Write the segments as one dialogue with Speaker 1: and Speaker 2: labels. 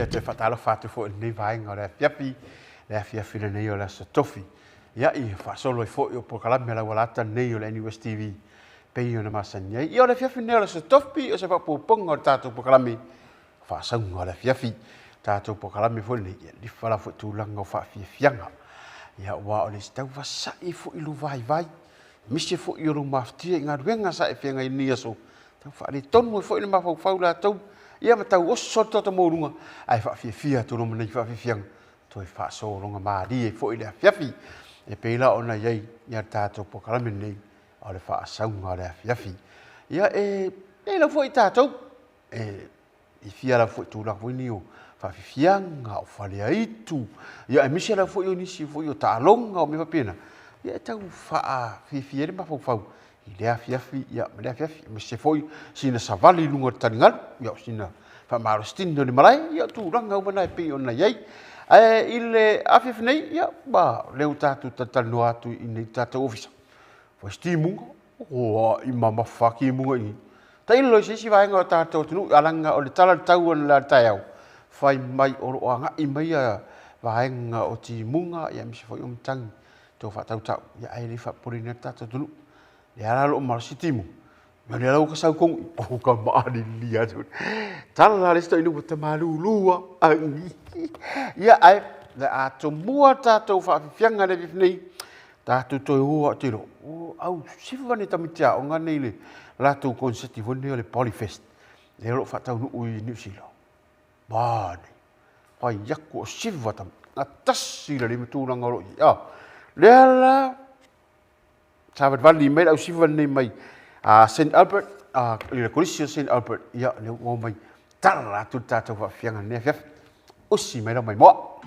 Speaker 1: ia te whatalo whatu fo nei vaenga o le afiafi le nei o le asa tofi. Ia i whasolo i fo i o pokalame la walata nei o le NUS TV. Pei o na masani ai. Ia o le afiafi nei o le asa tofi o se whapuponga o le tātou pokalame. Whasaunga o le afiafi. Tātou pokalame fo nei. Ia li whala fo tūlanga o whaafiafianga. Ia ua o le stau wasai fo i lu vai. Misi fo i o lu maftia i ngā ruenga sa e whianga i nia so. Tau whaare tonu e fo i le mawhau la tau. Ia matau oso tota mōrunga. Ai whaafiafia tō roma nei whaafiafianga. Toi whaasoronga maari e fo i le afiafi. E peila ona iei ia tātou pokalame nei. O le whaasaunga o le afiafi. Ia e lau fo i tātou. I fia lau fo i tūraka fo i ni o whaafiafianga o whalea itu. Ia e misi lau fo i o nisi fo i o tālonga o me wapena. Ia e tau whaafifia le mawhau. I le afiafi, ia me le afiafi, me se foi sina savali lunga taringalu, ia sina whamaro stino ni malai, ia tūranga uwana e pei ona iei. I le afiafi nei, ia, leu tātou tatano atu i nei tātou ofisa. Fai stimunga, i mama whaki munga i. Ta ilo i sisi vaenga o tātou tunu, alanga o le tala tau ana la tai au. Fai mai oro o anga i mai a vaenga o ti munga, ia misi foi umtangi, tō whatau tau, ia ai le whapurina tātou tunu. Le ala lo marsitimu. Ma le ala ka sau kong o ka maani lia tu. Tala le sto inu te malulua. Ia ai le ato mua tātou whaafianga le vifnei. Tātou toi hoa tiro. O au siwane tamitea o ngā nei le lātou konseti vone o le Polyfest. Le alo whatau nuu i New Zealand. Bāne. Pai yaku o siwa tam. Ngā tasi le matūranga ro i. Le ala Sabat Valley mai au sivan nei mai St Albert le Kolisi St Albert ia le o mai tala tu tātou whaafianga nei afiafi usi mai la mai moa.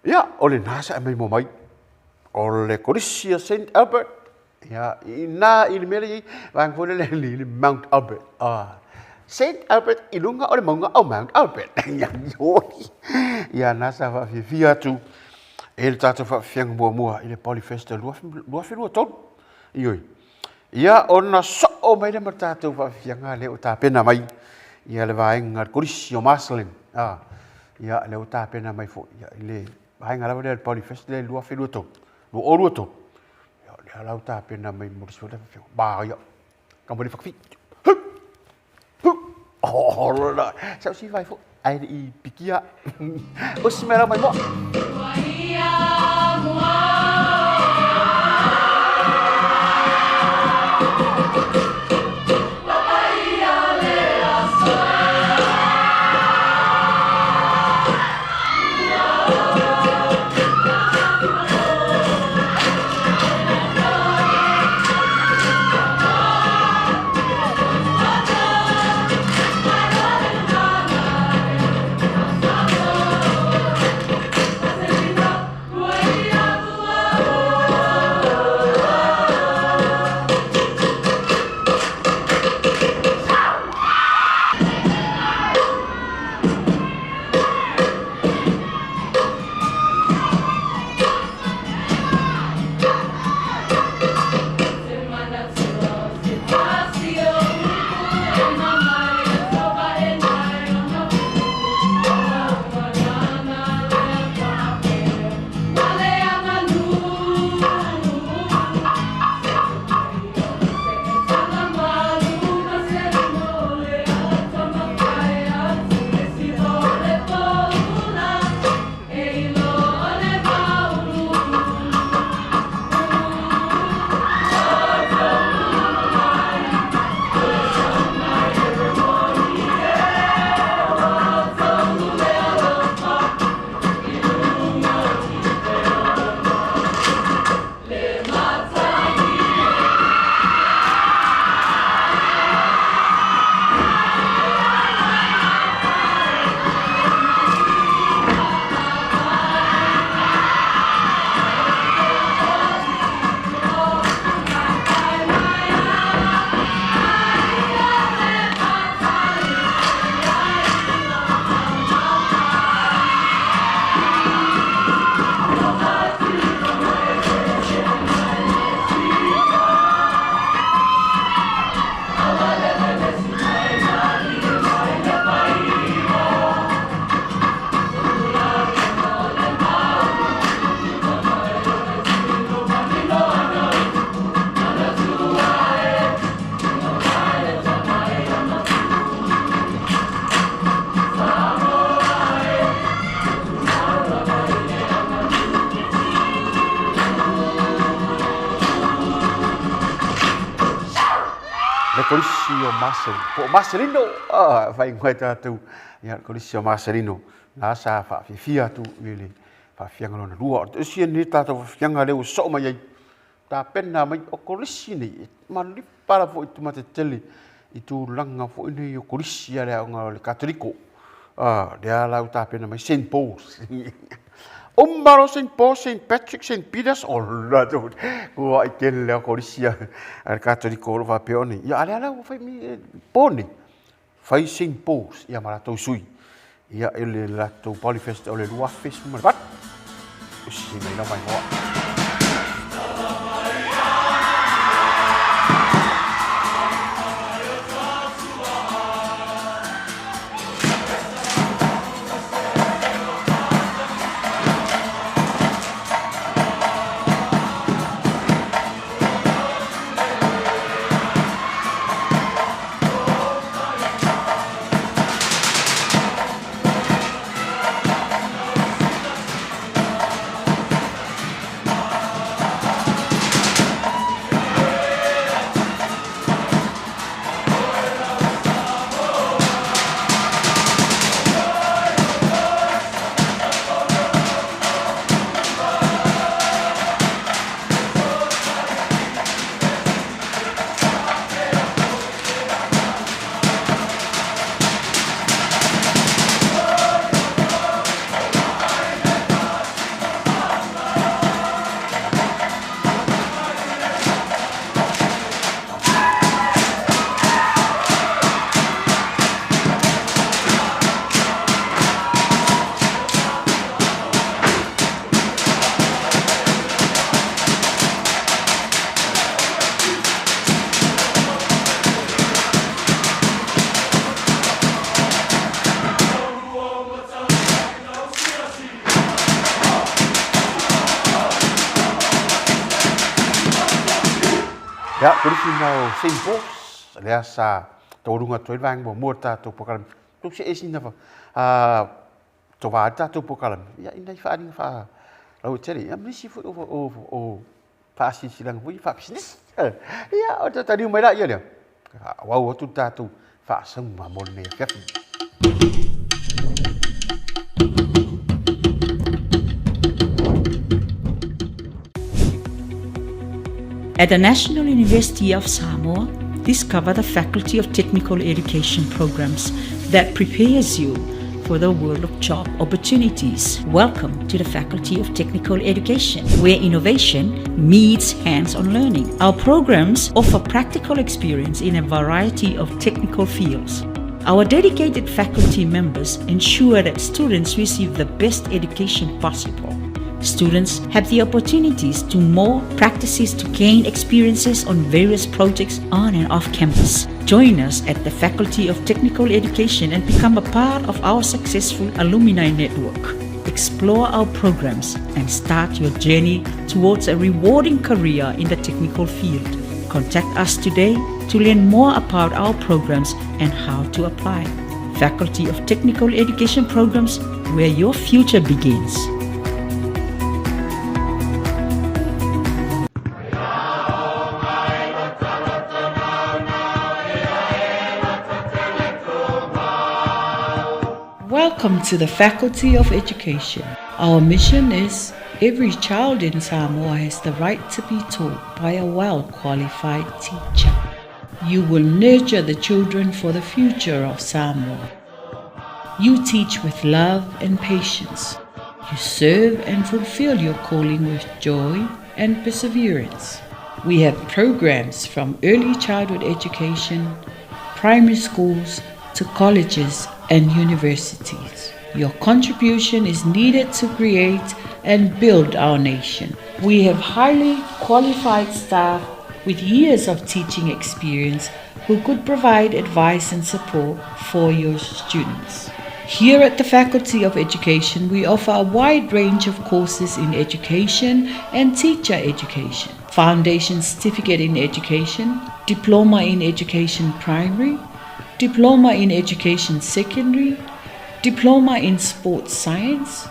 Speaker 1: Ia, o le nasa e mai mo mai. O le korisia St. Albert. Ia, ina i le mele i, vang fo le li Mount Albert. St. Albert i lunga o le maunga o Mount Albert. Ia, ioi. Ia, nasa whawhiwhi atu. E le tātou whawhianga mua i le Polyfesta lua tonu. Ioi. Ia, ona so o mai le ma tātou whawhianga le o tā pena mai. Ia le vaenga korisi o Marcelin. Ia, le o tā pena mai fo. Ia, le vaenga lawa le Polyfesta le lua tonu. Lua tonu. Ia, le halau tā pena mai morisi o le whawhianga. Bā, ia. Kamari whakawhi. Rona. Sao si vai fo. Ai i pikia. O si mera mai mo. Korisi o Marcelino. Po Marcelino, vai ngoi tātou. Ia korisi o Marcelino. Nā sā whawhiwhia tu wele. Whawhianga lona rua. O sia ni tātou whawhianga leo so mai ai. Tā pena mai o korisi ni. Mani para fo i tumate tele. I tū langa fo ine i o korisi a lea o ngā le Katoliko. Lea lau tā pena mai St. Paul's. Umbaro St. Paul, St. Patrick, St. Peter's, ola tu. Kua i kele leo korisia. Al Katoliko lo va peoni. Ia alea lau fai mi poni. Fai St. Paul's. Ia maratou sui. Ia ele latou Polyfesta o le lua fes marabat. Usi mai na mai hoa. Ya, polisi nau Singapore, lea sa tōrunga toi vang mo mua tātou pokalam. Tuk se esi na to va tātou pokalam. Ya, ina i whaaringa wha lau tere. Ya, misi fu o whaasi silang hui, wha business. Ya, o tariu mai la ia lea. Wau atu tātou whaasang ma mo le afiafi.
Speaker 2: At the National University of Samoa, discover the Faculty of Technical Education programs that prepares you for the world of job opportunities. Welcome to the Faculty of Technical Education, where innovation meets hands-on learning. Our programs offer practical experience in a variety of technical fields. Our dedicated faculty members ensure that students receive the best education possible. Students have the opportunities to more practices to gain experiences on various projects on and off campus. Join us at the Faculty of Technical Education and become a part of our successful alumni network. Explore our programs and start your journey towards a rewarding career in the technical field. Contact us today to learn more about our programs and how to apply. Faculty of Technical Education programs, where your future begins. Welcome to the Faculty of Education. Our mission is every child in Samoa has the right to be taught by a well-qualified teacher. You will nurture the children for the future of Samoa. You teach with love and patience. You serve and fulfill your calling with joy and perseverance. We have programs from early childhood education, primary schools, to colleges and universities. Your contribution is needed to create and build our nation. We have highly qualified staff with years of teaching experience who could provide advice and support for your students. Here at the Faculty of Education, we offer a wide range of courses in education and teacher education. Foundation Certificate in Education, Diploma in Education Primary, Diploma in Education Secondary, Diploma in Sports Science,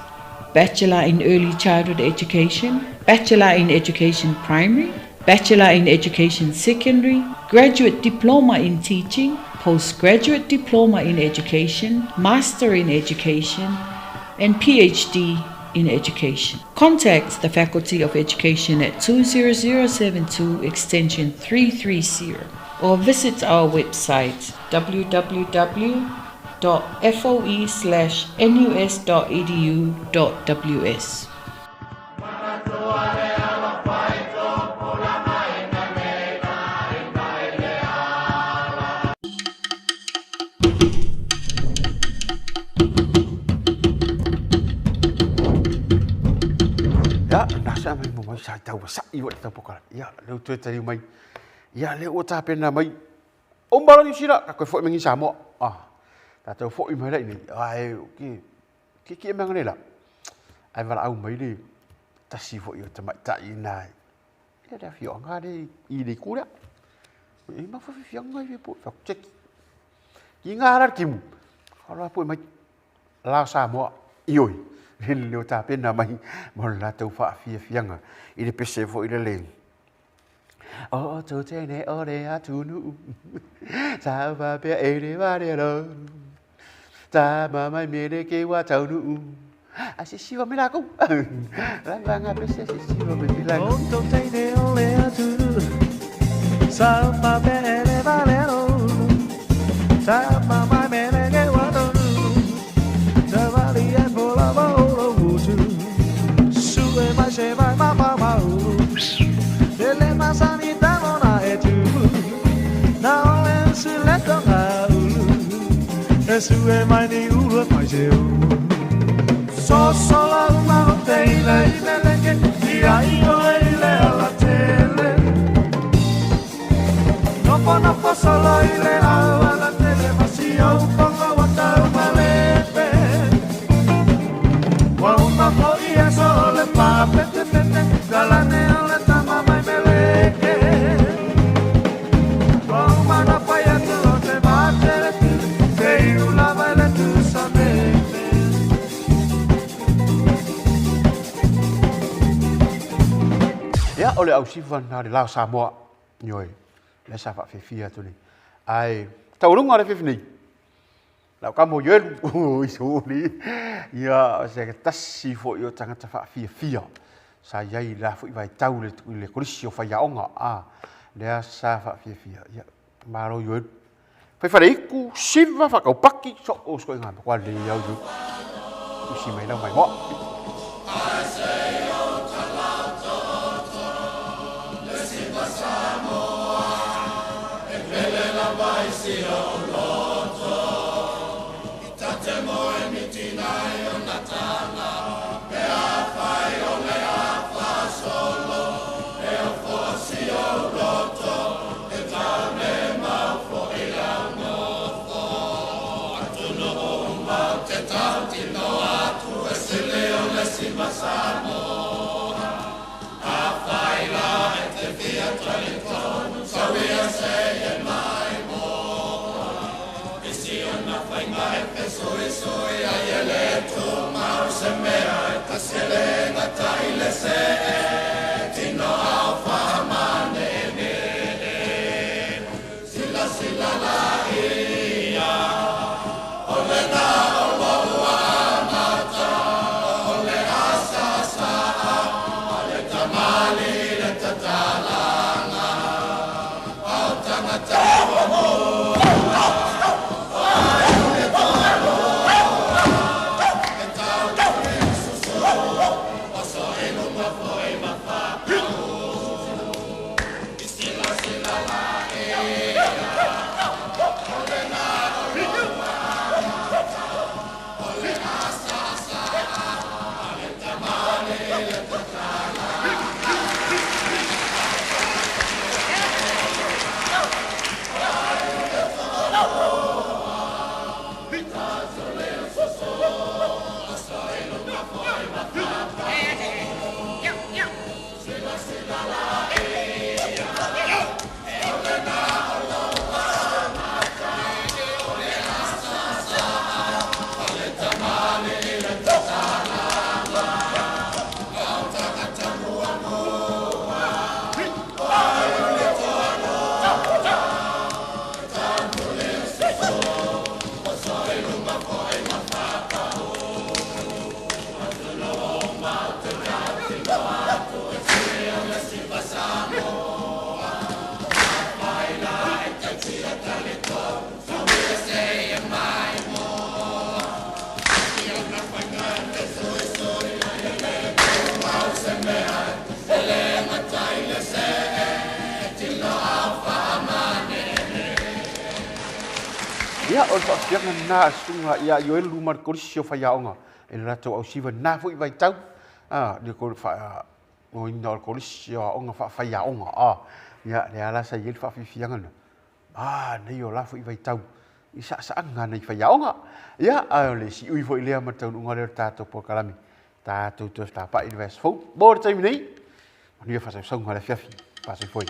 Speaker 2: Bachelor in Early Childhood Education, Bachelor in Education Primary, Bachelor in Education Secondary, Graduate Diploma in Teaching, Postgraduate Diploma in Education, Master in Education, and PhD in Education. Contact the Faculty of Education at 20072 extension 330 or visit our website www.foe/nus.edu.ws.
Speaker 1: Ya, nasa mai mo mai sa tau sa iwa tau pokala. Ya, leu tu tari mai. Ya, leu ta pena mai. Ombala ni sira ka ko fo mengi Samoa. Ta tau fo i mai lai ni. Ai, ki emang ni la. Ai wala au mai ni. Ta si fo i ta mai ta i nai. Ya da fio nga de i de ku la. I ma fo fio nga i po fa check. Ki nga ra kim. Ala po mai la Samoa. Ioi. Leo ta pena mai mo la tau fa fianga i le pese fo i le leng. O to te ne o le atunu. Sa va pe e le va le lo. Ta ma mai me le ke wa tau nu. A si si va me la ku. La va nga pese si si va me la ku.
Speaker 3: O to te ne o le atunu. Sa va pe e le va le lo. Ta ma mai me le ke wa tau nu. Sa va li e po la va. Se vai mamma delle masanita non è tu na ole se le tonga e su e mai di uno mai se so solo una tele che dia io e le alla tele no po solo ile alla tele ma si io pongo guardare una lepe wa una poia sole pa galane ole tama mai meleke
Speaker 1: Ya ole au sivan na la Samoa nyoi. Le sa fa fia tu ni. Ai tau lunga le fifni. La ka mo yel ui so ni. Ya se ka tasi fo yo tanga ta fa fia. Sa yai la fo vai tau le kolisio fa ya onga a. Le sa fa fia. Ya maro yo. Fai fa iku siva fa ka paki so o sko nga kwa le ya yo. Si mai la mai mo. Ya o fa fianga na sunga ya yo lu mar kolisio fa ya onga e rato au siva na fu vai tau de ko fa o ina kolisio onga fa ya onga ya le ala sa yel fa fianga no ne yo la fu vai tau isa sa anga nei fa ya onga ya le si ui fo ile ma tau unga le tato po kalami tato to sta pa invest fo bo tai nei ni fa sa songa le fiafi pa se foi